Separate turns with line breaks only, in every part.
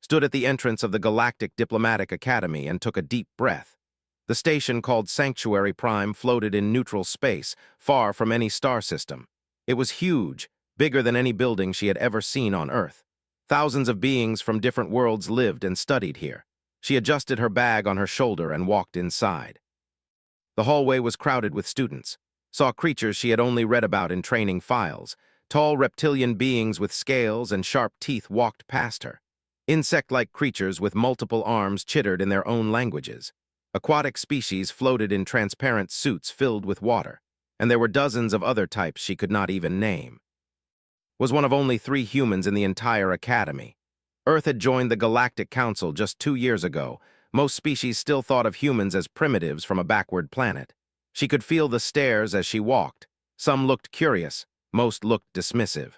stood at the entrance of the Galactic Diplomatic Academy and took a deep breath. The station called Sanctuary Prime floated in neutral space, far from any star system. It was huge, bigger than any building she had ever seen on Earth. Thousands of beings from different worlds lived and studied here. She adjusted her bag on her shoulder and walked inside. The hallway was crowded with students. Saw creatures she had only read about in training files. Tall reptilian beings with scales and sharp teeth walked past her. Insect-like creatures with multiple arms chittered in their own languages. Aquatic species floated in transparent suits filled with water, and there were dozens of other types she could not even name. Was one of only 3 humans in the entire academy. Earth had joined the Galactic Council just 2 years ago. Most species still thought of humans as primitives from a backward planet. She could feel the stares as she walked. Some looked curious, most looked dismissive.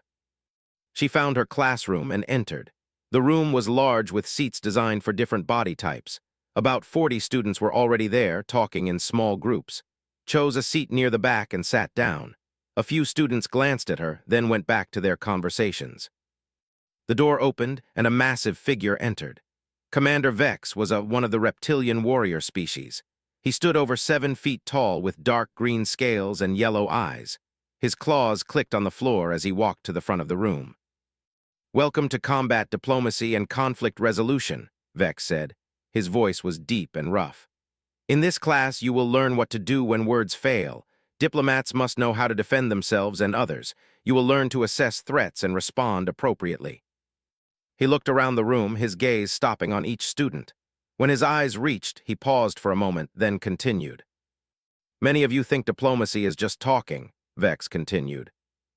She found her classroom and entered. The room was large with seats designed for different body types. About 40 students were already there, talking in small groups. Chose a seat near the back and sat down. A few students glanced at her, then went back to their conversations. The door opened, and a massive figure entered. Commander Vex was one of the reptilian warrior species. He stood over 7 feet tall with dark green scales and yellow eyes. His claws clicked on the floor as he walked to the front of the room. "Welcome to combat diplomacy and conflict resolution," Vex said. His voice was deep and rough. "In this class, you will learn what to do when words fail. Diplomats must know how to defend themselves and others. You will learn to assess threats and respond appropriately." He looked around the room, his gaze stopping on each student. When his eyes reached, he paused for a moment, then continued. "Many of you think diplomacy is just talking," Vex continued.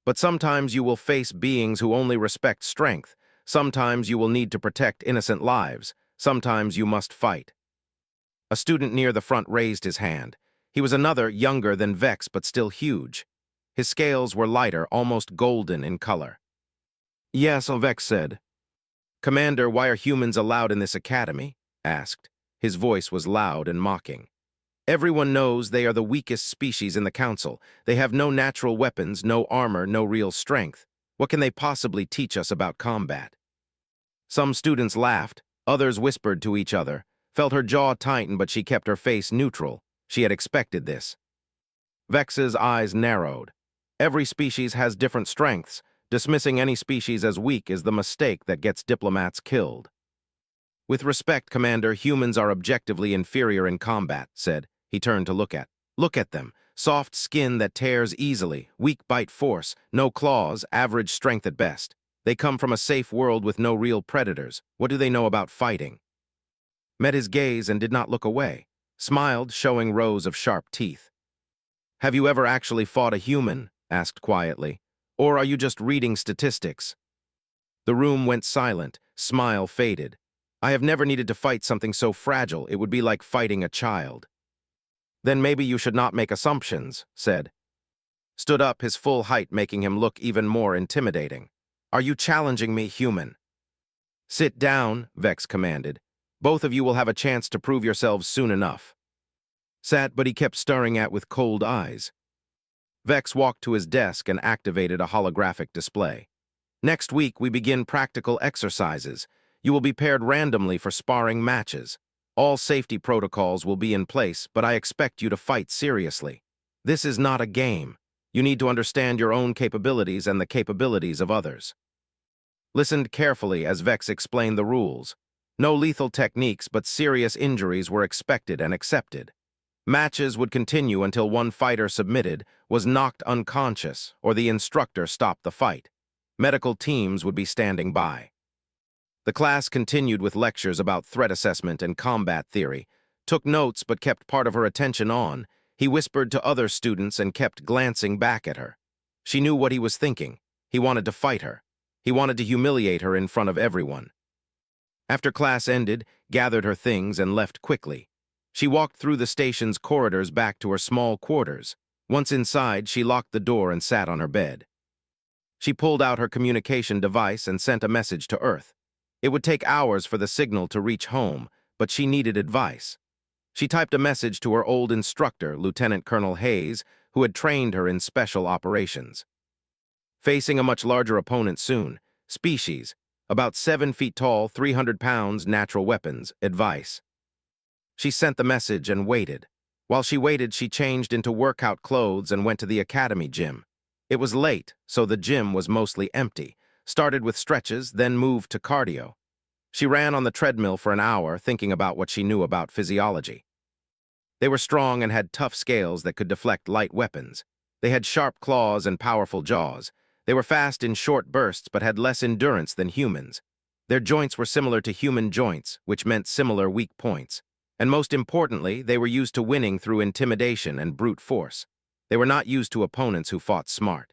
"But sometimes you will face beings who only respect strength. Sometimes you will need to protect innocent lives. Sometimes you must fight." A student near the front raised his hand. He was another, younger than Vex, but still huge. His scales were lighter, almost golden in color. "Yes," Vex said. "Commander, why are humans allowed in this academy?" asked. His voice was loud and mocking. "Everyone knows they are the weakest species in the council. They have no natural weapons, no armor, no real strength. What can they possibly teach us about combat?" Some students laughed. Others whispered to each other. Felt her jaw tighten, but she kept her face neutral. She had expected this. Vex's eyes narrowed. Every species has different strengths. Dismissing any species as weak is the mistake that gets diplomats killed. "With respect, Commander, humans are objectively inferior in combat," said. He turned to look at them. Soft skin that tears easily, weak bite force, no claws, average strength at best. They come from a safe world with no real predators. What do they know about fighting? Met his gaze and did not look away. Smiled, showing rows of sharp teeth. "Have you ever actually fought a human?" asked quietly. "Or are you just reading statistics?" The room went silent. Smile faded. "I have never needed to fight something so fragile. It would be like fighting a child." "Then maybe you should not make assumptions," said. Stood up, his full height making him look even more intimidating. "Are you challenging me, human?" "Sit down," Vex commanded. "Both of you will have a chance to prove yourselves soon enough." Sat, but he kept staring at with cold eyes. Vex walked to his desk and activated a holographic display. "Next week, we begin practical exercises. You will be paired randomly for sparring matches. All safety protocols will be in place, but I expect you to fight seriously. This is not a game. You need to understand your own capabilities and the capabilities of others." Listened carefully as Vex explained the rules. No lethal techniques, but serious injuries were expected and accepted. Matches would continue until one fighter submitted, was knocked unconscious, or the instructor stopped the fight. Medical teams would be standing by. The class continued with lectures about threat assessment and combat theory. Took notes but kept part of her attention on. He whispered to other students and kept glancing back at her. She knew what he was thinking. He wanted to fight her. He wanted to humiliate her in front of everyone. After class ended, gathered her things and left quickly. She walked through the station's corridors back to her small quarters. Once inside, she locked the door and sat on her bed. She pulled out her communication device and sent a message to Earth. It would take hours for the signal to reach home, but she needed advice. She typed a message to her old instructor, Lieutenant Colonel Hayes, who had trained her in special operations. Facing a much larger opponent soon, species, About 7 feet tall, 300 pounds, natural weapons, advice. She sent the message and waited. While she waited, she changed into workout clothes and went to the academy gym. It was late, so the gym was mostly empty. Started with stretches, then moved to cardio. She ran on the treadmill for an hour, thinking about what she knew about physiology. They were strong and had tough scales that could deflect light weapons. They had sharp claws and powerful jaws. They were fast in short bursts but had less endurance than humans. Their joints were similar to human joints, which meant similar weak points. And most importantly, they were used to winning through intimidation and brute force. They were not used to opponents who fought smart.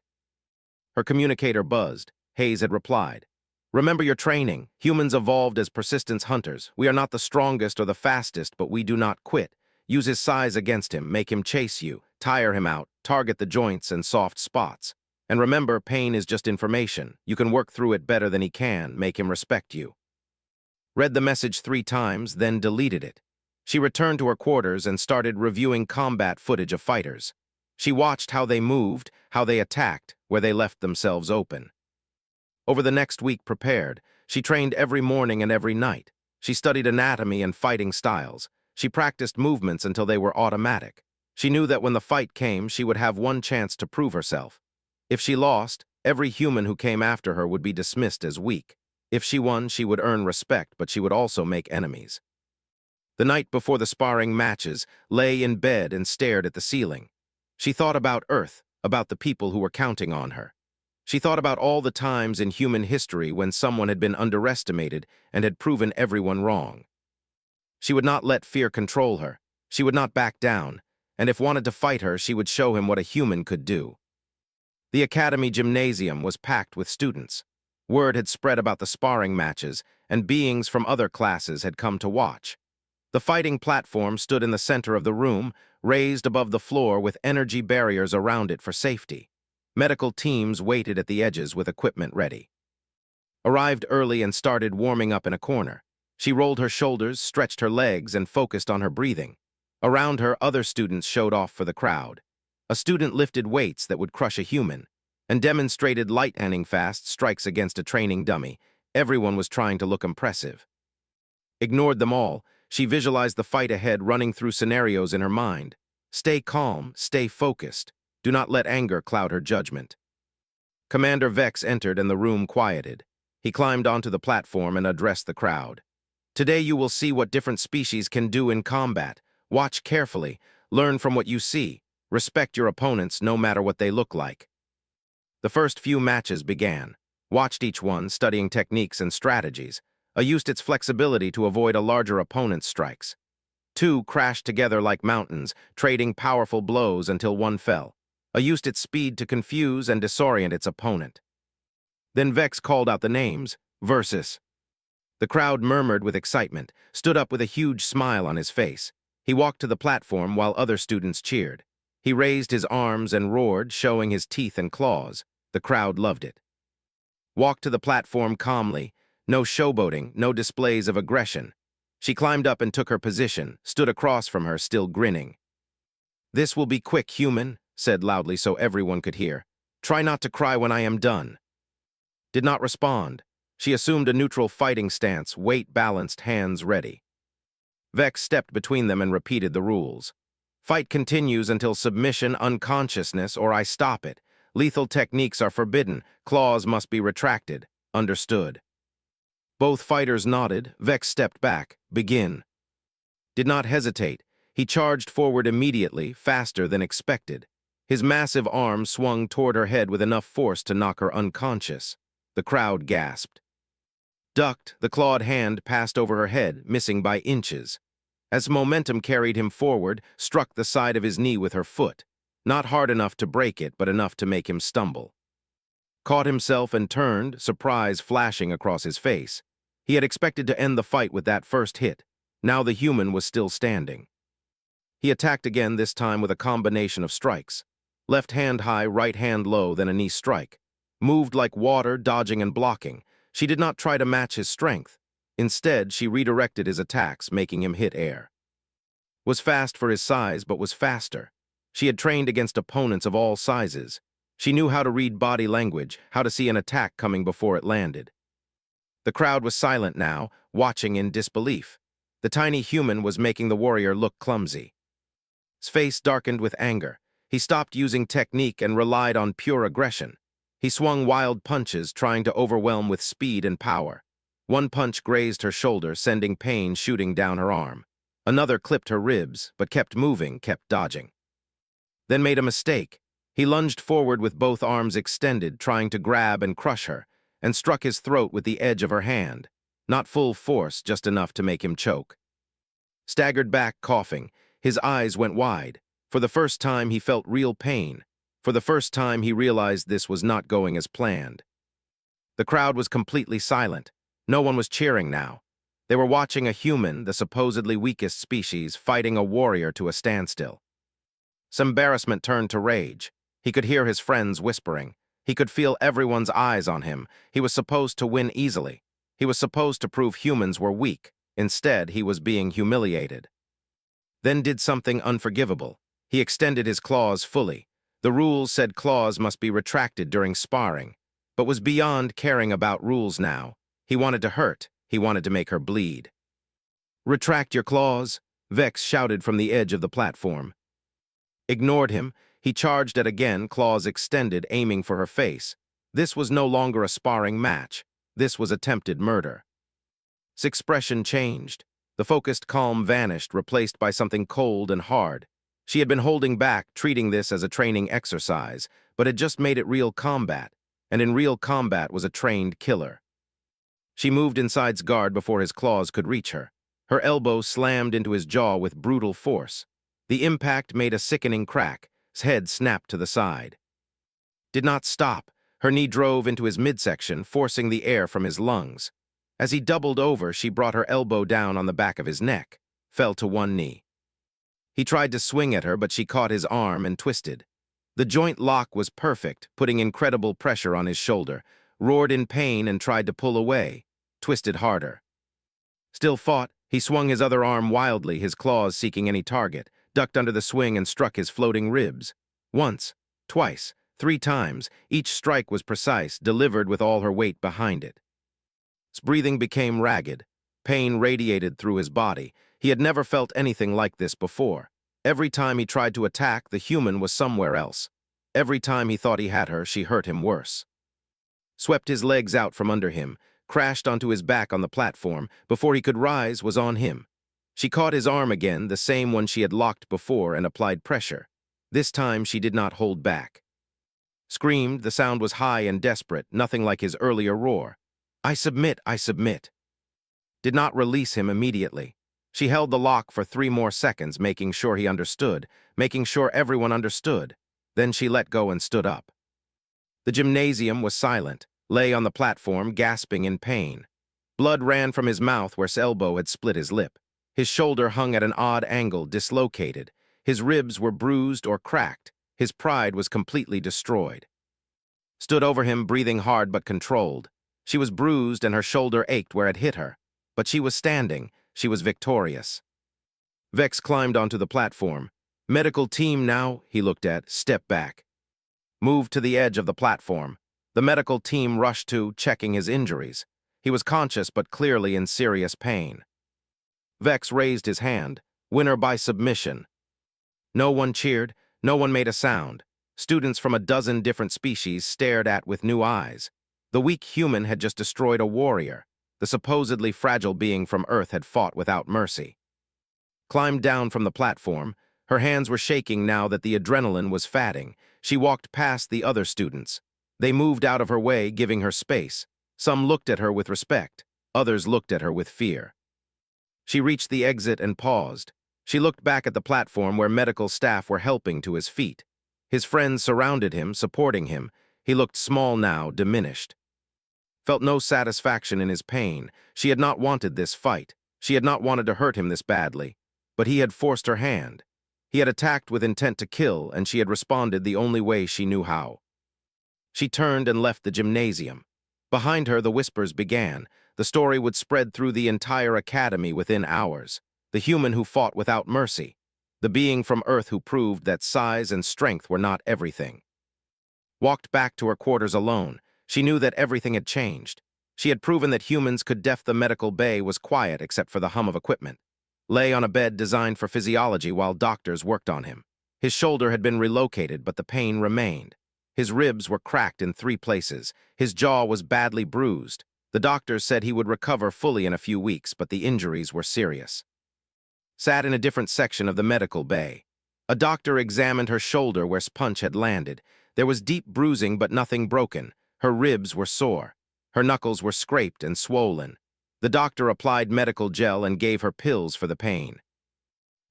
Her communicator buzzed. Hayes had replied, "Remember your training. Humans evolved as persistence hunters. We are not the strongest or the fastest, but we do not quit. Use his size against him, make him chase you, tire him out, target the joints and soft spots. And remember, pain is just information. You can work through it better than he can, make him respect you." Read the message 3 times, then deleted it. She returned to her quarters and started reviewing combat footage of fighters. She watched how they moved, how they attacked, where they left themselves open. Over the next week prepared, she trained every morning and every night. She studied anatomy and fighting styles. She practiced movements until they were automatic. She knew that when the fight came, she would have one chance to prove herself. If she lost, every human who came after her would be dismissed as weak. If she won, she would earn respect, but she would also make enemies. The night before the sparring matches, lay in bed and stared at the ceiling. She thought about Earth, about the people who were counting on her. She thought about all the times in human history when someone had been underestimated and had proven everyone wrong. She would not let fear control her. She would not back down, and if wanted to fight her, she would show him what a human could do. The academy gymnasium was packed with students. Word had spread about the sparring matches, and beings from other classes had come to watch. The fighting platform stood in the center of the room, raised above the floor with energy barriers around it for safety. Medical teams waited at the edges with equipment ready. Arrived early and started warming up in a corner. She rolled her shoulders, stretched her legs, and focused on her breathing. Around her, other students showed off for the crowd. A student lifted weights that would crush a human, and demonstrated lightning fast strikes against a training dummy. Everyone was trying to look impressive. Ignored them all, she visualized the fight ahead, running through scenarios in her mind. Stay calm, stay focused. Do not let anger cloud her judgment. Commander Vex entered and the room quieted. He climbed onto the platform and addressed the crowd. "Today you will see what different species can do in combat. Watch carefully, learn from what you see. Respect your opponents no matter what they look like." The first few matches began. Watched each one, studying techniques and strategies. Used its flexibility to avoid a larger opponent's strikes. 2 crashed together like mountains, trading powerful blows until one fell. Used its speed to confuse and disorient its opponent. Then Vex called out the names, versus. The crowd murmured with excitement, stood up with a huge smile on his face. He walked to the platform while other students cheered. He raised his arms and roared, showing his teeth and claws. The crowd loved it. Walked to the platform calmly. No showboating, no displays of aggression. She climbed up and took her position, stood across from her, still grinning. "This will be quick, human," said loudly so everyone could hear. "Try not to cry when I am done." Did not respond. She assumed a neutral fighting stance, weight balanced, hands ready. Vex stepped between them and repeated the rules. "Fight continues until submission, unconsciousness, or I stop it. Lethal techniques are forbidden. Claws must be retracted. Understood." Both fighters nodded. Vex stepped back. "Begin." Did not hesitate. He charged forward immediately, faster than expected. His massive arm swung toward her head with enough force to knock her unconscious. The crowd gasped. Ducked, the clawed hand passed over her head, missing by inches. As momentum carried him forward, struck the side of his knee with her foot. Not hard enough to break it, but enough to make him stumble. Caught himself and turned, surprise flashing across his face. He had expected to end the fight with that first hit. Now the human was still standing. He attacked again, this time with a combination of strikes. Left hand high, right hand low, then a knee strike. Moved like water, dodging and blocking. She did not try to match his strength. Instead, she redirected his attacks, making him hit air. Was fast for his size, but was faster. She had trained against opponents of all sizes. She knew how to read body language, how to see an attack coming before it landed. The crowd was silent now, watching in disbelief. The tiny human was making the warrior look clumsy. His face darkened with anger. He stopped using technique and relied on pure aggression. He swung wild punches, trying to overwhelm with speed and power. One punch grazed her shoulder, sending pain shooting down her arm. Another clipped her ribs, but kept moving, kept dodging. Then made a mistake. He lunged forward with both arms extended, trying to grab and crush her, and struck his throat with the edge of her hand. Not full force, just enough to make him choke. Staggered back, coughing. His eyes went wide. For the first time, he felt real pain. For the first time, he realized this was not going as planned. The crowd was completely silent. No one was cheering now. They were watching a human, the supposedly weakest species, fighting a warrior to a standstill. Some embarrassment turned to rage. He could hear his friends whispering. He could feel everyone's eyes on him. He was supposed to win easily. He was supposed to prove humans were weak. Instead, he was being humiliated. Then did something unforgivable. He extended his claws fully. The rules said claws must be retracted during sparring, but was beyond caring about rules now. He wanted to hurt. He wanted to make her bleed. "Retract your claws," Vex shouted from the edge of the platform. Ignored him. He charged at again, claws extended, aiming for her face. This was no longer a sparring match. This was attempted murder. His expression changed. The focused calm vanished, replaced by something cold and hard. She had been holding back, treating this as a training exercise, but had just made it real combat, and in real combat was a trained killer. She moved inside's guard before his claws could reach her. Her elbow slammed into his jaw with brutal force. The impact made a sickening crack. His head snapped to the side. Did not stop. Her knee drove into his midsection, forcing the air from his lungs. As he doubled over, she brought her elbow down on the back of his neck, fell to one knee. He tried to swing at her, but she caught his arm and twisted. The joint lock was perfect, putting incredible pressure on his shoulder, roared in pain and tried to pull away, twisted harder. Still fought. He swung his other arm wildly, his claws seeking any target, ducked under the swing and struck his floating ribs. Once, twice, 3 times, each strike was precise, delivered with all her weight behind it. His breathing became ragged. Pain radiated through his body. He had never felt anything like this before. Every time he tried to attack, the human was somewhere else. Every time he thought he had her, she hurt him worse. Swept his legs out from under him, crashed onto his back on the platform. Before he could rise, was on him. She caught his arm again, the same one she had locked before, and applied pressure. This time she did not hold back. Screamed, the sound was high and desperate, nothing like his earlier roar. "I submit, I submit." Did not release him immediately. She held the lock for 3 more seconds, making sure he understood, making sure everyone understood. Then she let go and stood up. The gymnasium was silent, lay on the platform, gasping in pain. Blood ran from his mouth where his elbow had split his lip. His shoulder hung at an odd angle, dislocated. His ribs were bruised or cracked. His pride was completely destroyed. Stood over him, breathing hard but controlled. She was bruised and her shoulder ached where it hit her. But she was standing. She was victorious. Vex climbed onto the platform. "Medical team now," he looked at, stepped back. Moved to the edge of the platform. The medical team rushed to, checking his injuries. He was conscious but clearly in serious pain. Vex raised his hand. "Winner by submission." No one cheered. No one made a sound. Students from a dozen different species stared at with new eyes. The weak human had just destroyed a warrior. The supposedly fragile being from Earth had fought without mercy. Climbed down from the platform. Her hands were shaking now that the adrenaline was fatting. She walked past the other students. They moved out of her way, giving her space. Some looked at her with respect. Others looked at her with fear. She reached the exit and paused. She looked back at the platform where medical staff were helping to his feet. His friends surrounded him, supporting him. He looked small now, diminished. Felt no satisfaction in his pain. She had not wanted this fight. She had not wanted to hurt him this badly. But he had forced her hand. He had attacked with intent to kill, and she had responded the only way she knew how. She turned and left the gymnasium. Behind her, the whispers began. The story would spread through the entire academy within hours. The human who fought without mercy. The being from Earth who proved that size and strength were not everything. Walked back to her quarters alone. She knew that everything had changed. She had proven that humans could. The medical bay was quiet except for the hum of equipment. Lay on a bed designed for physiology while doctors worked on him. His shoulder had been relocated, but the pain remained. His ribs were cracked in 3 places. His jaw was badly bruised. The doctors said he would recover fully in a few weeks, but the injuries were serious. Sat in a different section of the medical bay. A doctor examined her shoulder where Punch had landed. There was deep bruising, but nothing broken. Her ribs were sore. Her knuckles were scraped and swollen. The doctor applied medical gel and gave her pills for the pain.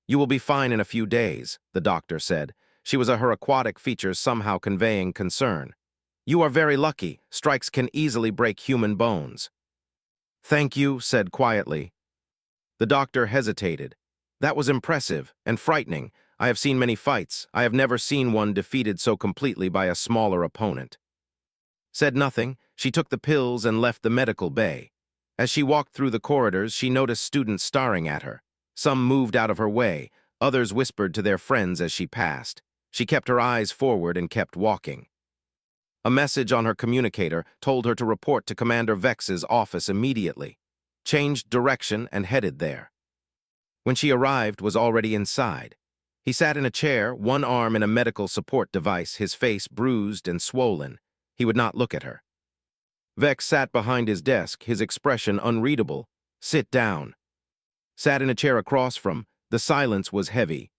"You will be fine in a few days," the doctor said. Her aquatic features somehow conveying concern. "You are very lucky. Strikes can easily break human bones." "Thank you," said quietly. The doctor hesitated. "That was impressive and frightening. I have seen many fights. I have never seen one defeated so completely by a smaller opponent." Said nothing. She took the pills and left the medical bay. As she walked through the corridors, she noticed students staring at her. Some moved out of her way. Others whispered to their friends as she passed. She kept her eyes forward and kept walking. A message on her communicator told her to report to Commander Vex's office immediately. Changed direction and headed there. When she arrived, was already inside. He sat in a chair, one arm in a medical support device, his face bruised and swollen. He would not look at her. Vex sat behind his desk, his expression unreadable. "Sit down." Sat in a chair across from. The silence was heavy.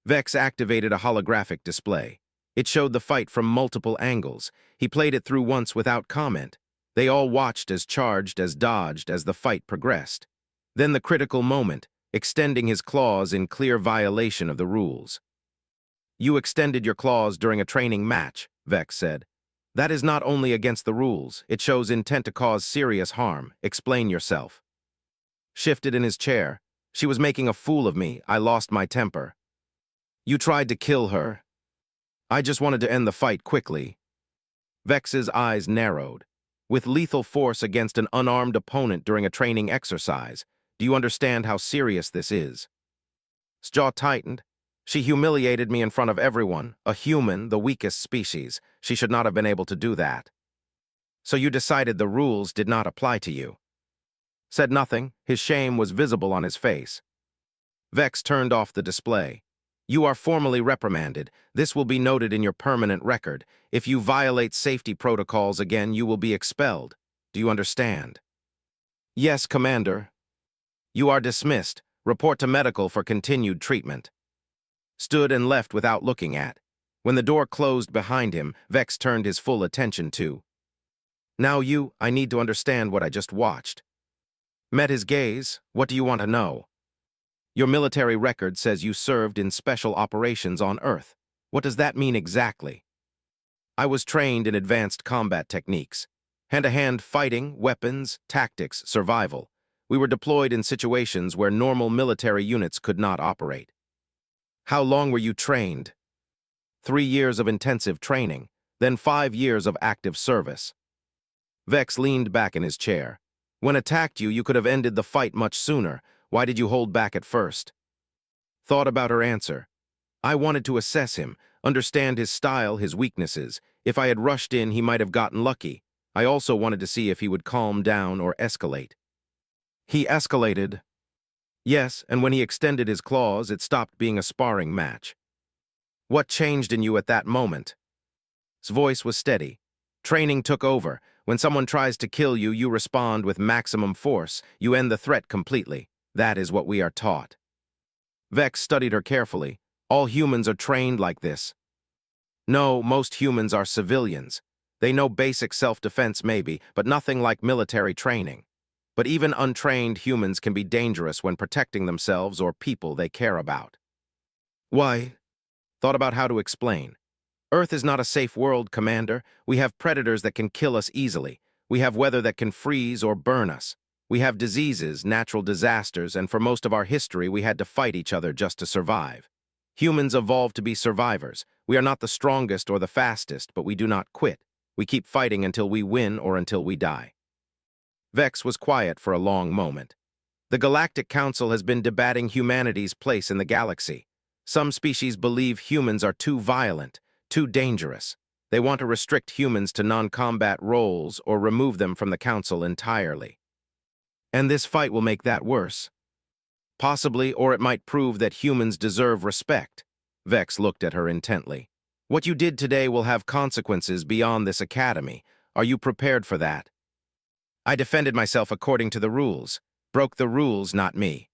Vex activated a holographic display. It showed the fight from multiple angles. He played it through once without comment. They all watched as charged, as dodged, as the fight progressed. Then the critical moment, extending his claws in clear violation of the rules. "You extended your claws during a training match," Vex said. "That is not only against the rules, it shows intent to cause serious harm. Explain yourself." Shifted in his chair. "She was making a fool of me. I lost my temper." "You tried to kill her." "I just wanted to end the fight quickly." Vex's eyes narrowed. "With lethal force against an unarmed opponent during a training exercise. Do you understand how serious this is?" His jaw tightened. "She humiliated me in front of everyone. A human, the weakest species. She should not have been able to do that." "So you decided the rules did not apply to you?" Said nothing. His shame was visible on his face. Vex turned off the display. "You are formally reprimanded. This will be noted in your permanent record. If you violate safety protocols again, you will be expelled. Do you understand?" "Yes, Commander." "You are dismissed. Report to medical for continued treatment." Stood and left without looking at. When the door closed behind him, Vex turned his full attention to. "Now I need to understand what I just watched." Met his gaze. "What do you want to know?" "Your military record says you served in special operations on Earth. What does that mean exactly?" "I was trained in advanced combat techniques. Hand-to-hand fighting, weapons, tactics, survival. We were deployed in situations where normal military units could not operate." "How long were you trained?" 3 years of intensive training, then 5 years of active service." Vex leaned back in his chair. "When attacked you could have ended the fight much sooner. Why did you hold back at first?" Thought about her answer. "I wanted to assess him, understand his style, his weaknesses. If I had rushed in, he might have gotten lucky. I also wanted to see if he would calm down or escalate." "He escalated." "Yes, and when he extended his claws, it stopped being a sparring match." "What changed in you at that moment?" His voice was steady. "Training took over. When someone tries to kill you, you respond with maximum force. You end the threat completely. That is what we are taught." Vex studied her carefully. "All humans are trained like this." "No, most humans are civilians. They know basic self-defense maybe, but nothing like military training. But even untrained humans can be dangerous when protecting themselves or people they care about." "Why?" Thought about how to explain. "Earth is not a safe world, Commander. We have predators that can kill us easily. We have weather that can freeze or burn us. We have diseases, natural disasters, and for most of our history we had to fight each other just to survive. Humans evolved to be survivors. We are not the strongest or the fastest, but we do not quit. We keep fighting until we win or until we die." Vex was quiet for a long moment. "The Galactic Council has been debating humanity's place in the galaxy. Some species believe humans are too violent, too dangerous. They want to restrict humans to non-combat roles or remove them from the Council entirely. And this fight will make that worse. Possibly, or it might prove that humans deserve respect. Vex looked at her intently. What you did today will have consequences beyond this academy. Are you prepared for that? I defended myself according to the rules. Broke the rules, not me.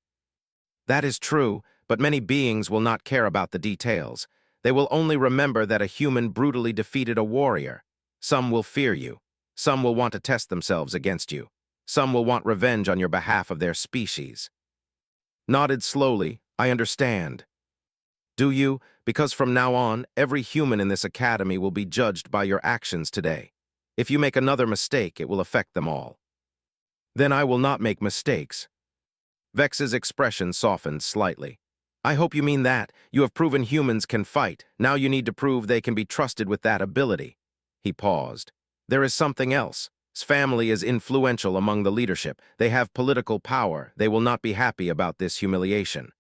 That is true, but many beings will not care about the details. They will only remember that a human brutally defeated a warrior. Some will fear you. Some will want to test themselves against you. Some will want revenge on your behalf of their species. Nodded slowly. I understand. Do you? Because from now on, every human in this academy will be judged by your actions today. If you make another mistake, it will affect them all. Then I will not make mistakes. Vex's expression softened slightly. I hope you mean that. You have proven humans can fight. Now you need to prove they can be trusted with that ability. He paused. There is something else. His family is influential among the leadership. They have political power. They will not be happy about this humiliation.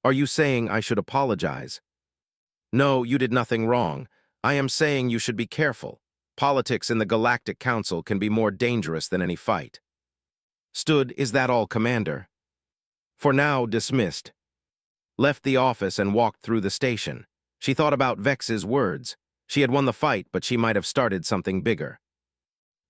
Are you saying I should apologize? No, you did nothing wrong. I am saying you should be careful. Politics in the Galactic Council can be more dangerous than any fight. Is that all, Commander? For now, dismissed. Left the office and walked through the station. She thought about Vex's words. She had won the fight, but she might have started something bigger.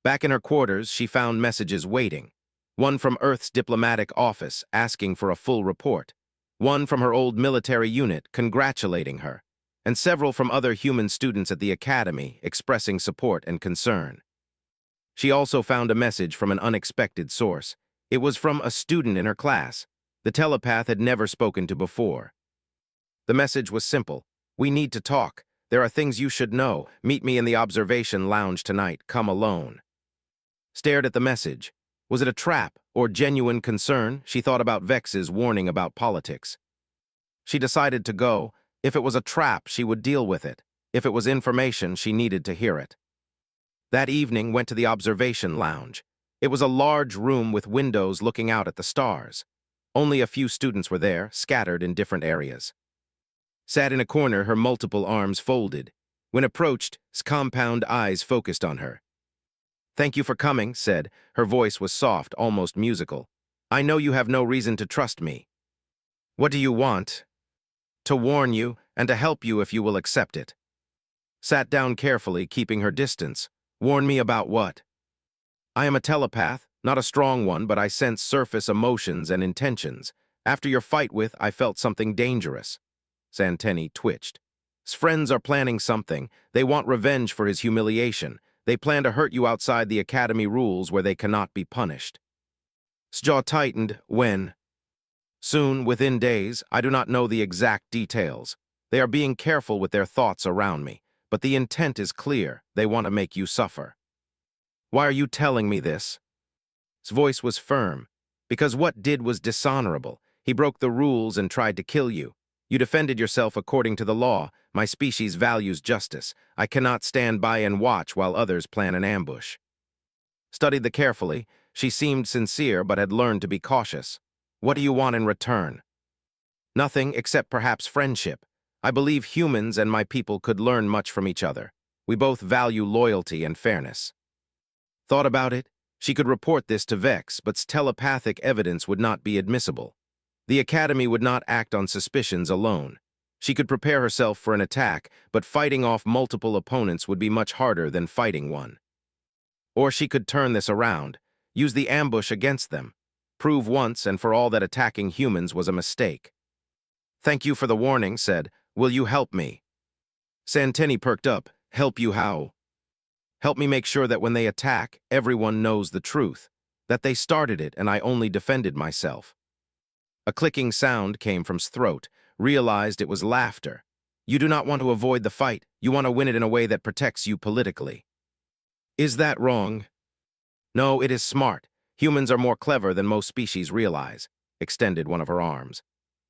Back in her quarters, she found messages waiting. One from Earth's diplomatic office asking for a full report. One from her old military unit congratulating her. And several from other human students at the academy expressing support and concern. She also found a message from an unexpected source. It was from a student in her class. The telepath had never spoken to before. The message was simple. We need to talk. There are things you should know. Meet me in the observation lounge tonight. Come alone. Stared at the message. Was it a trap or genuine concern? She thought about Vex's warning about politics. She decided to go. If it was a trap, she would deal with it. If it was information, she needed to hear it. That evening, went to the observation lounge. It was a large room with windows looking out at the stars. Only a few students were there, scattered in different areas. Sat in a corner, her multiple arms folded. When approached, his compound eyes focused on her. Thank you for coming, said. Her voice was soft, almost musical. I know you have no reason to trust me. What do you want? To warn you, and to help you if you will accept it. Sat down carefully, keeping her distance. Warn me about what? I am a telepath, not a strong one, but I sense surface emotions and intentions. After your fight with, I felt something dangerous. Santeni twitched. His friends are planning something. They want revenge for his humiliation. They plan to hurt you outside the academy rules where they cannot be punished. His jaw tightened. When? Soon, within days. I do not know the exact details. They are being careful with their thoughts around me. But the intent is clear. They want to make you suffer. Why are you telling me this? His voice was firm. Because what did was dishonorable. He broke the rules and tried to kill you. You defended yourself according to the law. My species values justice. I cannot stand by and watch while others plan an ambush. Studied the carefully. She seemed sincere but had learned to be cautious. What do you want in return? Nothing except perhaps friendship. I believe humans and my people could learn much from each other. We both value loyalty and fairness. Thought about it? She could report this to Vex, but telepathic evidence would not be admissible. The Academy would not act on suspicions alone. She could prepare herself for an attack, but fighting off multiple opponents would be much harder than fighting one. Or she could turn this around, use the ambush against them, prove once and for all that attacking humans was a mistake. Thank you for the warning, said. Will you help me? Santeni perked up. Help you how? Help me make sure that when they attack, everyone knows the truth, that they started it and I only defended myself. A clicking sound came from his throat, realized it was laughter. You do not want to avoid the fight, you want to win it in a way that protects you politically. Is that wrong? No, it is smart. Humans are more clever than most species realize, extended one of her arms.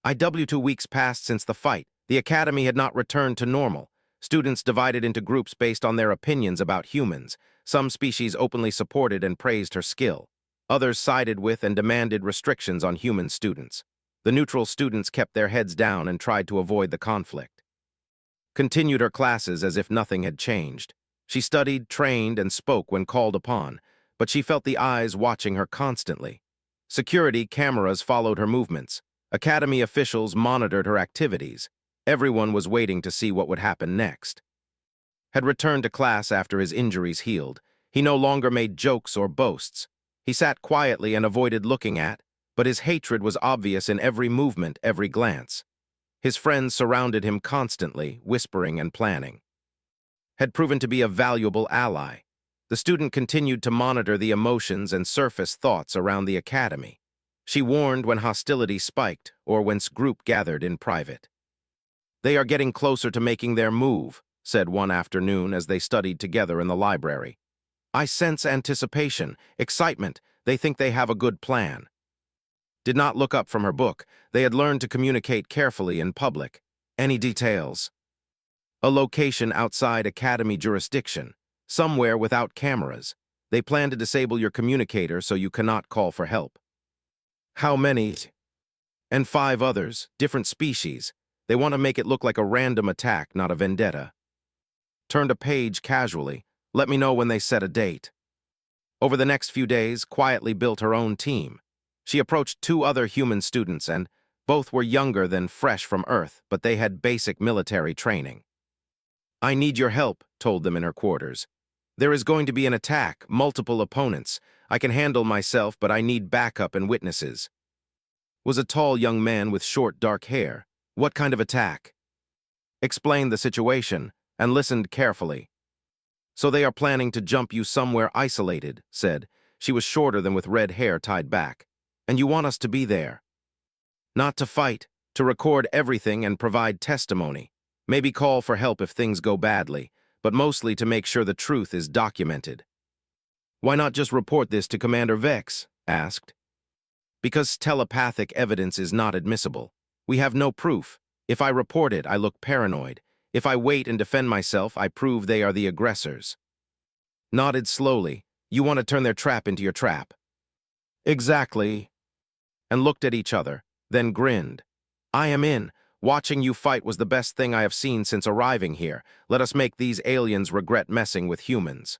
2 weeks passed since the fight. The Academy had not returned to normal. Students divided into groups based on their opinions about humans. Some species openly supported and praised her skill. Others sided with and demanded restrictions on human students. The neutral students kept their heads down and tried to avoid the conflict. continued her classes as if nothing had changed. She studied, trained, and spoke when called upon, but she felt the eyes watching her constantly. Security cameras followed her movements. Academy officials monitored her activities. Everyone was waiting to see what would happen next. Had returned to class after his injuries healed. He no longer made jokes or boasts. He sat quietly and avoided looking at, but his hatred was obvious in every movement, every glance. His friends surrounded him constantly, whispering and planning. Had proven to be a valuable ally. The student continued to monitor the emotions and surface thoughts around the academy. She warned when hostility spiked or when group gathered in private. "They are getting closer to making their move," said one afternoon as they studied together in the library. "I sense anticipation, excitement. They think they have a good plan." Did not look up from her book. They had learned to communicate carefully in public. Any details? A location outside academy jurisdiction, somewhere without cameras. They plan to disable your communicator so you cannot call for help. How many? And 5 others, different species. They want to make it look like a random attack, not a vendetta. Turned a page casually. Let me know when they set a date. Over the next few days, quietly built her own team. She approached 2 other human students and both were younger than fresh from Earth, but they had basic military training. "I need your help," told them in her quarters. "There is going to be an attack, multiple opponents. I can handle myself, but I need backup and witnesses." Was a tall young man with short, dark hair. "What kind of attack?" Explained the situation and listened carefully. "So they are planning to jump you somewhere isolated," said. She was shorter than with red hair tied back. "And you want us to be there. Not to fight, to record everything and provide testimony. Maybe call for help if things go badly, but mostly to make sure the truth is documented." "Why not just report this to Commander Vex?" asked. "Because telepathic evidence is not admissible. We have no proof. If I report it, I look paranoid. If I wait and defend myself, I prove they are the aggressors." Nodded slowly. "You want to turn their trap into your trap." "Exactly." And looked at each other, then grinned. "I am in. Watching you fight was the best thing I have seen since arriving here. Let us make these aliens regret messing with humans."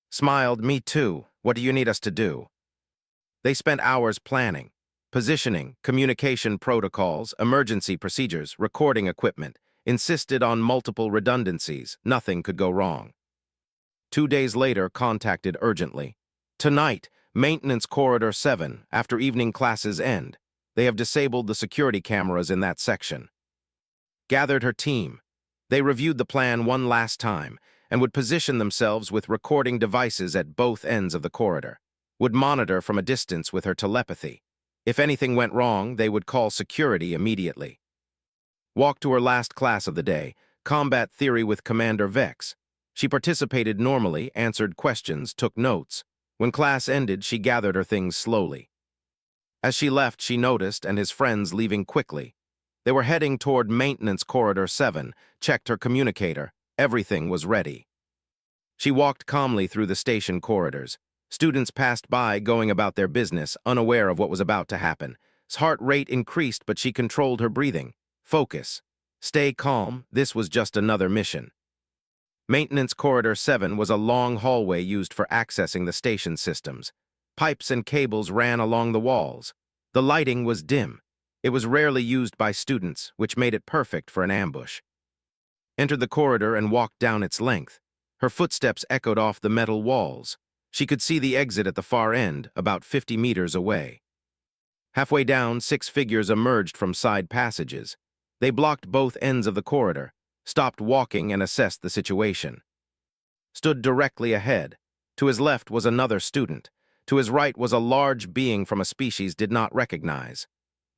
Smiled. "Me too. What do you need us to do?" They spent hours planning, positioning, communication protocols, emergency procedures, recording equipment, insisted on multiple redundancies. Nothing could go wrong. 2 days later, contacted urgently. "Tonight, Maintenance Corridor 7, after evening classes end. They have disabled the security cameras in that section." Gathered her team. They reviewed the plan one last time and would position themselves with recording devices at both ends of the corridor. Would monitor from a distance with her telepathy. If anything went wrong, they would call security immediately. Walked to her last class of the day, Combat Theory with Commander Vex. She participated normally, answered questions, took notes. When class ended, she gathered her things slowly. As she left, she noticed and his friends leaving quickly. They were heading toward Maintenance Corridor 7, checked her communicator. Everything was ready. She walked calmly through the station corridors. Students passed by, going about their business, unaware of what was about to happen. His heart rate increased, but she controlled her breathing. Focus. Stay calm. This was just another mission. Maintenance Corridor 7 was a long hallway used for accessing the station systems. Pipes and cables ran along the walls. The lighting was dim. It was rarely used by students, which made it perfect for an ambush. Entered the corridor and walked down its length. Her footsteps echoed off the metal walls. She could see the exit at the far end, about 50 meters away. Halfway down, 6 figures emerged from side passages. They blocked both ends of the corridor, stopped walking and assessed the situation. Stood directly ahead. To his left was another student. To his right was a large being from a species did not recognize.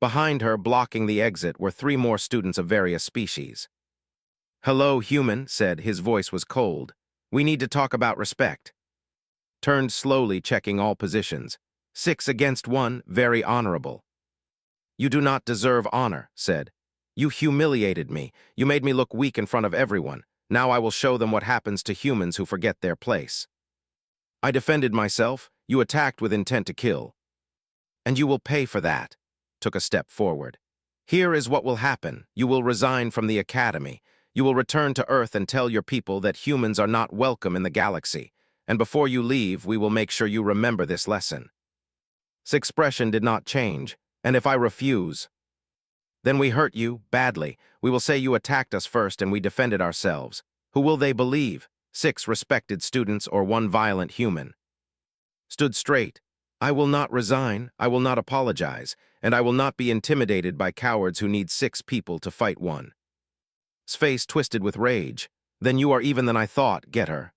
Behind her, blocking the exit, were 3 more students of various species. "Hello, human," said. His voice was cold. "We need to talk about respect." Turned slowly, checking all positions. 6 against 1, very honorable. "You do not deserve honor," said. "You humiliated me. You made me look weak in front of everyone. Now I will show them what happens to humans who forget their place." "I defended myself. You attacked with intent to kill. And you will pay for that." Took a step forward. "Here is what will happen. You will resign from the academy. You will return to Earth and tell your people that humans are not welcome in the galaxy, and before you leave, we will make sure you remember this lesson. His expression did not change, and if I refuse, then we hurt you badly. We will say you attacked us first and we defended ourselves. Who will they believe? 6 respected students or 1 violent human? Stood straight. I will not resign, I will not apologize, and I will not be intimidated by cowards who need 6 people to fight one. His face twisted with rage. Then you are even than I thought, get her.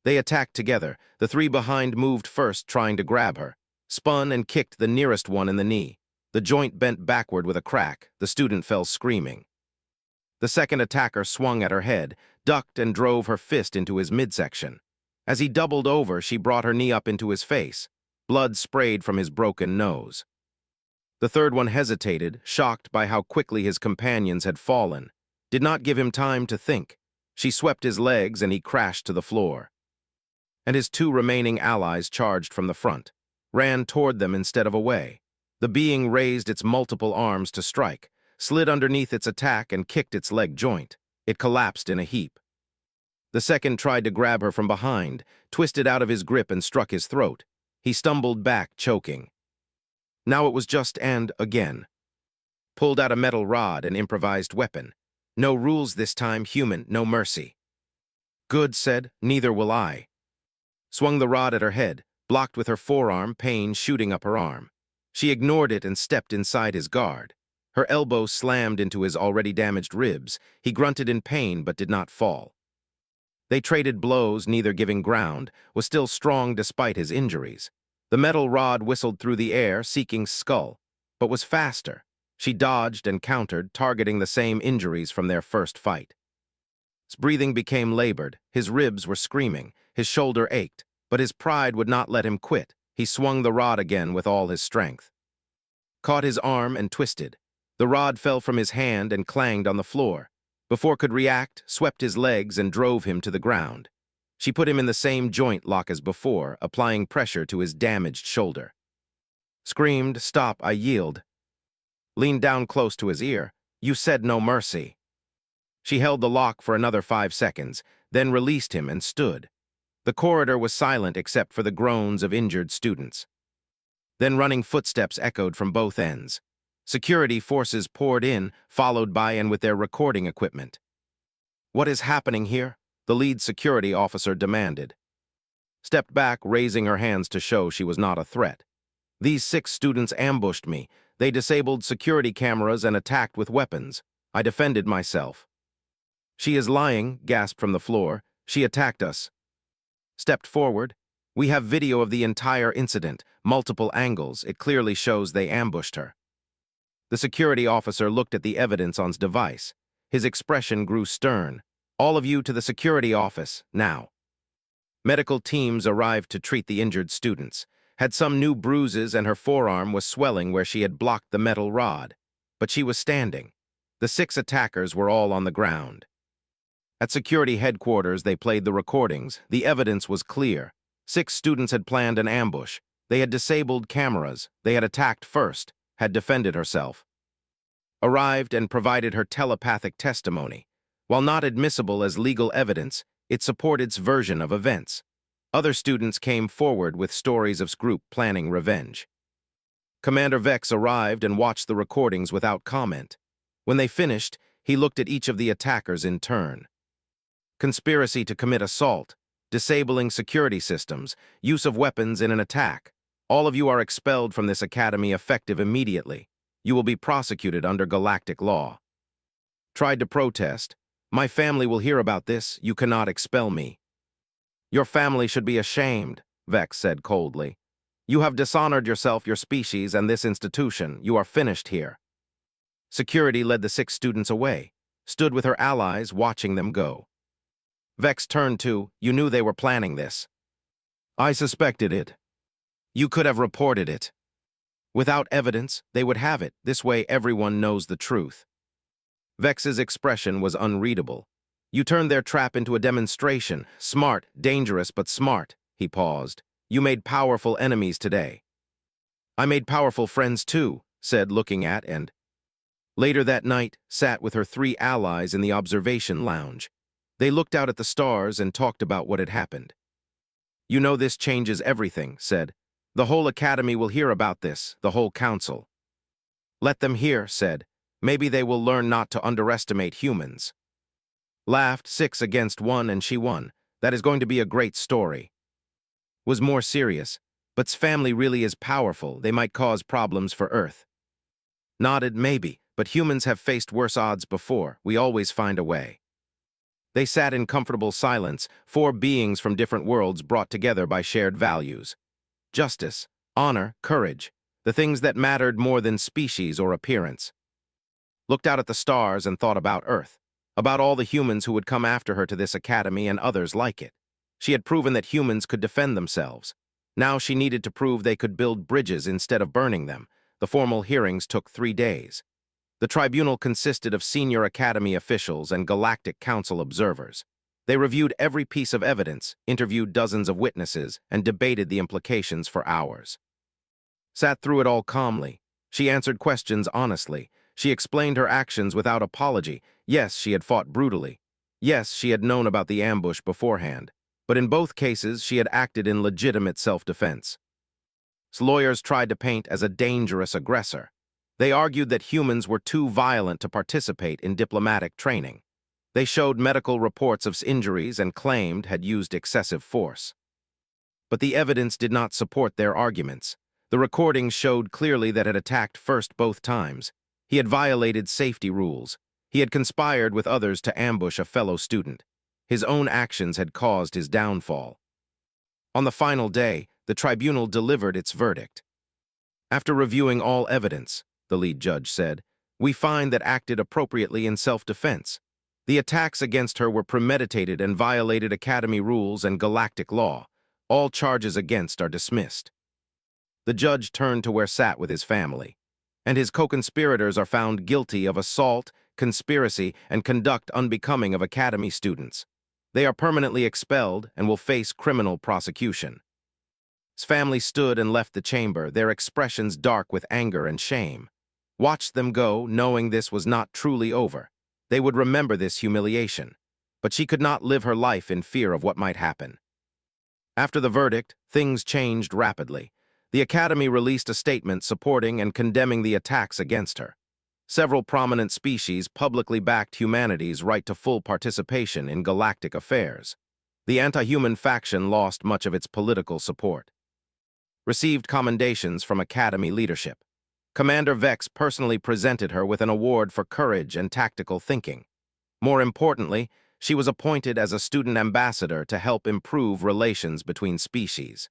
They attacked together. The 3 behind moved first, trying to grab her, spun and kicked the nearest one in the knee. The joint bent backward with a crack. The student fell screaming. The second attacker swung at her head, ducked and drove her fist into his midsection. As he doubled over, she brought her knee up into his face. Blood sprayed from his broken nose. The third one hesitated, shocked by how quickly his companions had fallen. Did not give him time to think. She swept his legs and he crashed to the floor. And his 2 remaining allies charged from the front, ran toward them instead of away. The being raised its multiple arms to strike, slid underneath its attack and kicked its leg joint. It collapsed in a heap. The second tried to grab her from behind, twisted out of his grip and struck his throat. He stumbled back, choking. Now it was just and again. Pulled out a metal rod, an improvised weapon. No rules this time, human, no mercy. Good, said, neither will I. Swung the rod at her head, blocked with her forearm, pain shooting up her arm. She ignored it and stepped inside his guard. Her elbow slammed into his already damaged ribs. He grunted in pain but did not fall. They traded blows, neither giving ground, was still strong despite his injuries. The metal rod whistled through the air, seeking skull, but was faster. She dodged and countered, targeting the same injuries from their first fight. His breathing became labored, his ribs were screaming, his shoulder ached, but his pride would not let him quit. He swung the rod again with all his strength. Caught his arm and twisted. The rod fell from his hand and clanged on the floor. Before could react, swept his legs and drove him to the ground. She put him in the same joint lock as before, applying pressure to his damaged shoulder. Screamed, stop, I yield. Leaned down close to his ear. You said no mercy. She held the lock for another 5 seconds, then released him and stood. The corridor was silent except for the groans of injured students. Then running footsteps echoed from both ends. Security forces poured in, followed by and with their recording equipment. What is happening here? The lead security officer demanded. Stepped back, raising her hands to show she was not a threat. These 6 students ambushed me. They disabled security cameras and attacked with weapons. I defended myself. She is lying, gasped from the floor. She attacked us. Stepped forward. We have video of the entire incident, multiple angles. It clearly shows they ambushed her. The security officer looked at the evidence on his device. His expression grew stern. All of you to the security office, now. Medical teams arrived to treat the injured students. Had some new bruises and her forearm was swelling where she had blocked the metal rod. But she was standing. The 6 attackers were all on the ground. At security headquarters, they played the recordings. The evidence was clear. 6 students had planned an ambush. They had disabled cameras. They had attacked first, had defended herself. Arrived and provided her telepathic testimony. While not admissible as legal evidence, it supported its version of events. Other students came forward with stories of group planning revenge. Commander Vex arrived and watched the recordings without comment. When they finished, he looked at each of the attackers in turn. Conspiracy to commit assault, disabling security systems, use of weapons in an attack. All of you are expelled from this academy effective immediately. You will be prosecuted under galactic law. Tried to protest. My family will hear about this. You cannot expel me. Your family should be ashamed, Vex said coldly. You have dishonored yourself, your species, and this institution. You are finished here. Security led the 6 students away, stood with her allies watching them go. Vex turned to, you knew they were planning this. I suspected it. You could have reported it. Without evidence, they would have it. This way everyone knows the truth. Vex's expression was unreadable. You turned their trap into a demonstration. Smart, dangerous, but smart. He paused. You made powerful enemies today. I made powerful friends too, said, looking at and Later that night, sat with her 3 allies in the observation lounge. They looked out at the stars and talked about what had happened. "You know this changes everything," said. "The whole Academy will hear about this, the whole Council." "Let them hear," said. "Maybe they will learn not to underestimate humans." Laughed 6 against 1 and she won. "That is going to be a great story." Was more serious. "But's family really is powerful. They might cause problems for Earth." Nodded. "Maybe, but humans have faced worse odds before. We always find a way." They sat in comfortable silence, 4 beings from different worlds brought together by shared values. Justice, honor, courage, the things that mattered more than species or appearance. Looked out at the stars and thought about Earth, about all the humans who would come after her to this academy and others like it. She had proven that humans could defend themselves. Now she needed to prove they could build bridges instead of burning them. The formal hearings took 3 days. The tribunal consisted of senior Academy officials and Galactic Council observers. They reviewed every piece of evidence, interviewed dozens of witnesses, and debated the implications for hours. Sat through it all calmly. She answered questions honestly. She explained her actions without apology. Yes, she had fought brutally. Yes, she had known about the ambush beforehand. But in both cases, she had acted in legitimate self-defense. Lawyers tried to paint as a dangerous aggressor. They argued that humans were too violent to participate in diplomatic training. They showed medical reports of injuries and claimed had used excessive force. But the evidence did not support their arguments. The recordings showed clearly that had attacked first both times. He had violated safety rules. He had conspired with others to ambush a fellow student. His own actions had caused his downfall. On the final day, the tribunal delivered its verdict. "After reviewing all evidence," the lead judge said, "we find that acted appropriately in self-defense. The attacks against her were premeditated and violated Academy rules and galactic law. All charges against are dismissed." The judge turned to where sat with his family. "And his co-conspirators are found guilty of assault, conspiracy, and conduct unbecoming of Academy students. They are permanently expelled and will face criminal prosecution." His family stood and left the chamber, their expressions dark with anger and shame. Watched them go, knowing this was not truly over. They would remember this humiliation. But she could not live her life in fear of what might happen. After the verdict, things changed rapidly. The Academy released a statement supporting and condemning the attacks against her. Several prominent species publicly backed humanity's right to full participation in galactic affairs. The anti-human faction lost much of its political support. Received commendations from Academy leadership. Commander Vex personally presented her with an award for courage and tactical thinking. More importantly, she was appointed as a student ambassador to help improve relations between species.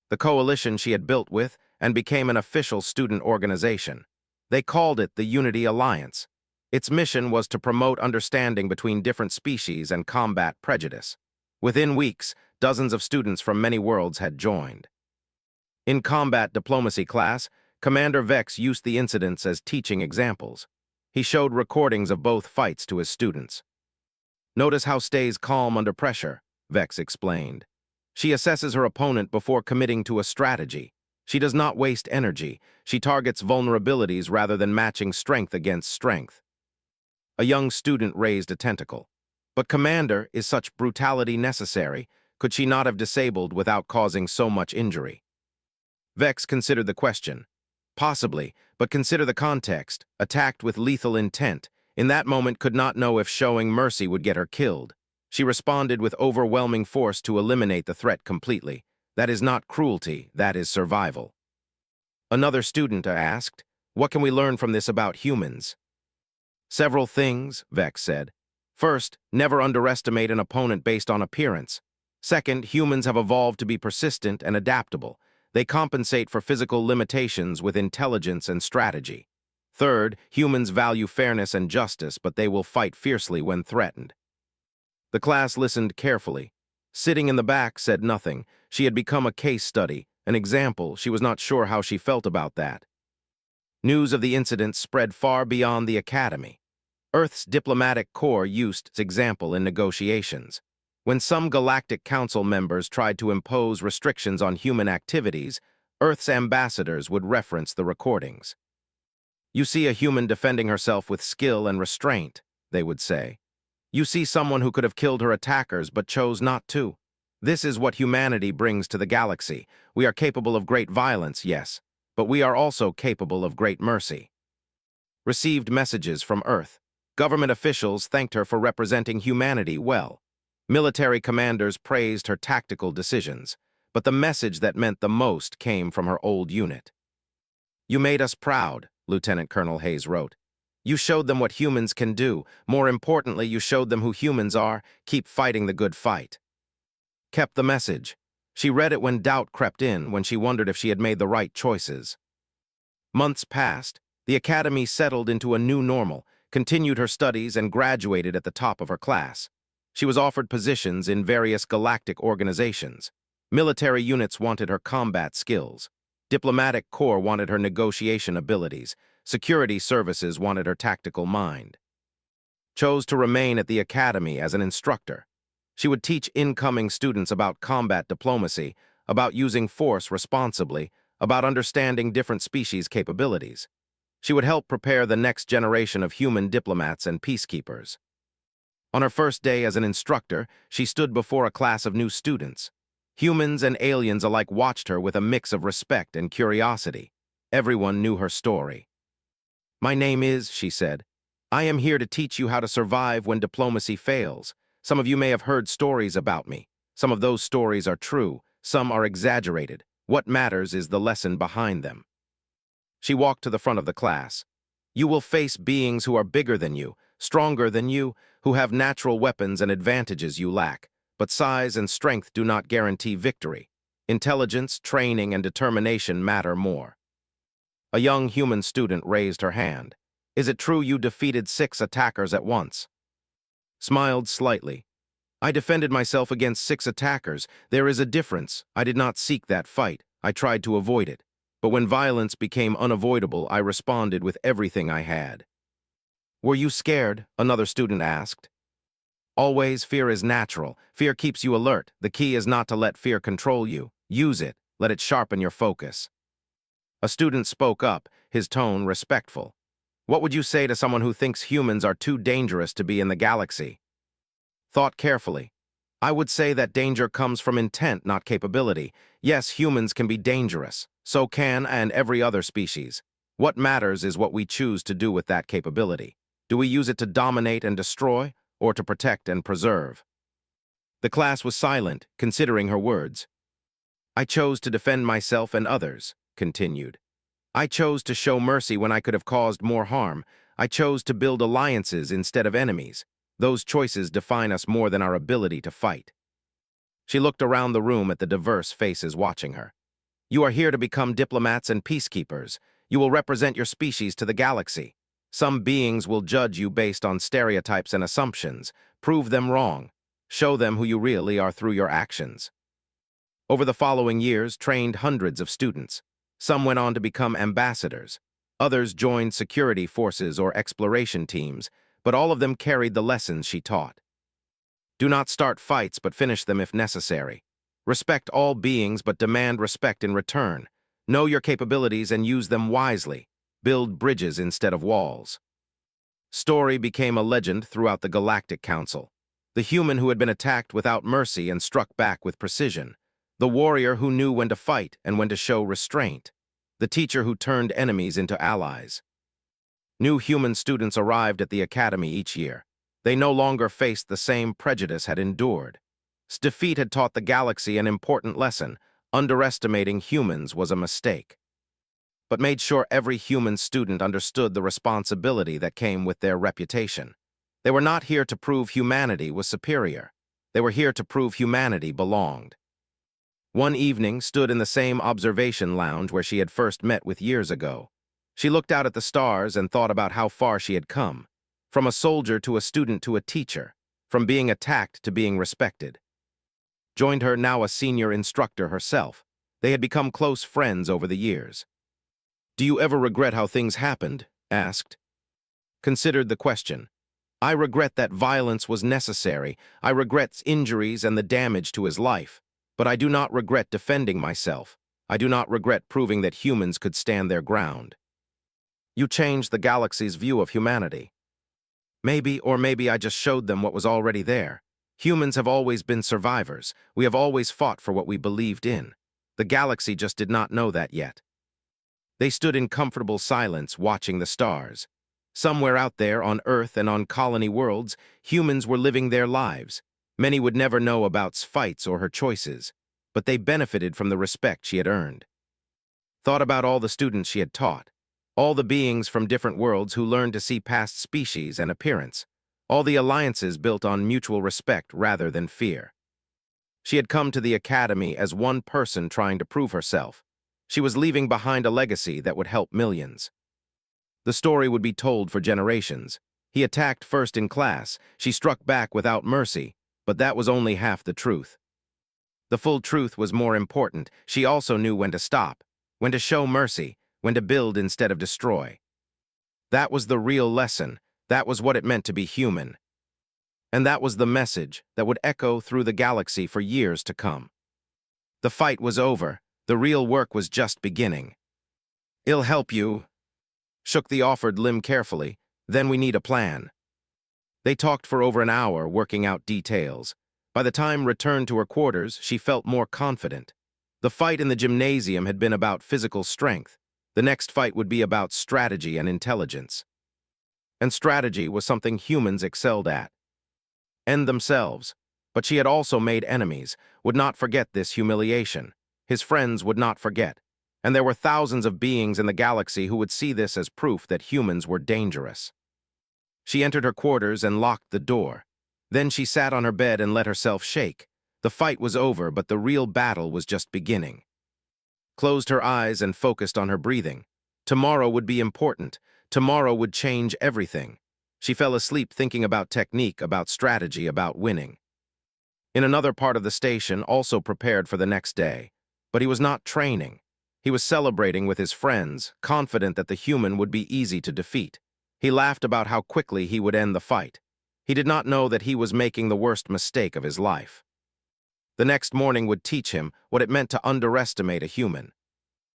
The coalition she had built with and became an official student organization. They called it the Unity Alliance. Its mission was to promote understanding between different species and combat prejudice. Within weeks, dozens of students from many worlds had joined. In combat diplomacy class, Commander Vex used the incidents as teaching examples. He showed recordings of both fights to his students. "Notice how stays calm under pressure," Vex explained. "She assesses her opponent before committing to a strategy. She does not waste energy. She targets vulnerabilities rather than matching strength against strength." A young student raised a tentacle. "But Commander, is such brutality necessary? Could she not have disabled without causing so much injury?" Vex considered the question. "Possibly, but consider the context. Attacked with lethal intent. In that moment could not know if showing mercy would get her killed. She responded with overwhelming force to eliminate the threat completely. That is not cruelty, that is survival." Another student asked, "What can we learn from this about humans?" "Several things," Vex said. "First, never underestimate an opponent based on appearance. Second, humans have evolved to be persistent and adaptable. They compensate for physical limitations with intelligence and strategy. Third, humans value fairness and justice, but they will fight fiercely when threatened." The class listened carefully. Sitting in the back said nothing. She had become a case study, an example. She was not sure how she felt about that. News of the incident spread far beyond the Academy. Earth's diplomatic corps used its example in negotiations. When some Galactic Council members tried to impose restrictions on human activities, Earth's ambassadors would reference the recordings. You see a human defending herself with skill and restraint, they would say. You see someone who could have killed her attackers but chose not to. This is what humanity brings to the galaxy. We are capable of great violence, yes, but we are also capable of great mercy. Received messages from Earth. Government officials thanked her for representing humanity well. Military commanders praised her tactical decisions, but the message that meant the most came from her old unit. You made us proud, Lieutenant Colonel Hayes wrote. You showed them what humans can do. More importantly, you showed them who humans are. Keep fighting the good fight. Kept the message. She read it when doubt crept in, when she wondered if she had made the right choices. Months passed. The Academy settled into a new normal, continued her studies, and graduated at the top of her class. She was offered positions in various galactic organizations. Military units wanted her combat skills. Diplomatic corps wanted her negotiation abilities. Security services wanted her tactical mind. Chose to remain at the Academy as an instructor. She would teach incoming students about combat diplomacy, about using force responsibly, about understanding different species' capabilities. She would help prepare the next generation of human diplomats and peacekeepers. On her first day as an instructor, she stood before a class of new students. Humans and aliens alike watched her with a mix of respect and curiosity. Everyone knew her story. My name is, she said. I am here to teach you how to survive when diplomacy fails. Some of you may have heard stories about me. Some of those stories are true, some are exaggerated. What matters is the lesson behind them. She walked to the front of the class. You will face beings who are bigger than you, stronger than you, who have natural weapons and advantages you lack. But size and strength do not guarantee victory. Intelligence, training, and determination matter more. A young human student raised her hand. Is it true you defeated 6 attackers at once? Smiled slightly. I defended myself against 6 attackers. There is a difference. I did not seek that fight. I tried to avoid it. But when violence became unavoidable, I responded with everything I had. Were you scared? Another student asked. Always, fear is natural. Fear keeps you alert. The key is not to let fear control you. Use it. Let it sharpen your focus. A student spoke up, his tone respectful. What would you say to someone who thinks humans are too dangerous to be in the galaxy? Thought carefully. I would say that danger comes from intent, not capability. Yes, humans can be dangerous. So can and every other species. What matters is what we choose to do with that capability. Do we use it to dominate and destroy, or to protect and preserve? The class was silent, considering her words. I chose to defend myself and others, continued. I chose to show mercy when I could have caused more harm. I chose to build alliances instead of enemies. Those choices define us more than our ability to fight. She looked around the room at the diverse faces watching her. You are here to become diplomats and peacekeepers. You will represent your species to the galaxy. Some beings will judge you based on stereotypes and assumptions. Prove them wrong. Show them who you really are through your actions. Over the following years, trained hundreds of students. Some went on to become ambassadors. Others joined security forces or exploration teams, but all of them carried the lessons she taught. Do not start fights, but finish them if necessary. Respect all beings, but demand respect in return. Know your capabilities and use them wisely. Build bridges instead of walls. Story became a legend throughout the Galactic Council. The human who had been attacked without mercy and struck back with precision. The warrior who knew when to fight and when to show restraint. The teacher who turned enemies into allies. New human students arrived at the Academy each year. They no longer faced the same prejudice had endured. Defeat had taught the galaxy an important lesson. Underestimating humans was a mistake. But made sure every human student understood the responsibility that came with their reputation. They were not here to prove humanity was superior. They were here to prove humanity belonged. One evening, stood in the same observation lounge where she had first met with years ago. She looked out at the stars and thought about how far she had come. From a soldier to a student to a teacher. From being attacked to being respected. Joined her now a senior instructor herself. They had become close friends over the years. Do you ever regret how things happened? Asked. Considered the question. I regret that violence was necessary. I regret injuries and the damage to his life. But I do not regret defending myself. I do not regret proving that humans could stand their ground. You changed the galaxy's view of humanity. Maybe I just showed them what was already there. Humans have always been survivors. We have always fought for what we believed in. The galaxy just did not know that yet. They stood in comfortable silence, watching the stars. Somewhere out there, on Earth and on colony worlds, humans were living their lives. Many would never know about fights or her choices, but they benefited from the respect she had earned. Thought about all the students she had taught, all the beings from different worlds who learned to see past species and appearance, all the alliances built on mutual respect rather than fear. She had come to the academy as one person trying to prove herself. She was leaving behind a legacy that would help millions. The story would be told for generations. He attacked first in class. She struck back without mercy, but that was only half the truth. The full truth was more important. She also knew when to stop, when to show mercy, when to build instead of destroy. That was the real lesson. That was what it meant to be human. And that was the message that would echo through the galaxy for years to come. The fight was over. The real work was just beginning. "I'll help you," shook the offered limb carefully. "Then we need a plan." They talked for over an hour, working out details. By the time returned to her quarters, she felt more confident. The fight in the gymnasium had been about physical strength. The next fight would be about strategy and intelligence. And strategy was something humans excelled at. And themselves. But she had also made enemies, would not forget this humiliation. His friends would not forget. And there were thousands of beings in the galaxy who would see this as proof that humans were dangerous. She entered her quarters and locked the door. Then she sat on her bed and let herself shake. The fight was over, but the real battle was just beginning. Closed her eyes and focused on her breathing. Tomorrow would be important. Tomorrow would change everything. She fell asleep thinking about technique, about strategy, about winning. In another part of the station, also prepared for the next day. But he was not training. He was celebrating with his friends, confident that the human would be easy to defeat. He laughed about how quickly he would end the fight. He did not know that he was making the worst mistake of his life. The next morning would teach him what it meant to underestimate a human.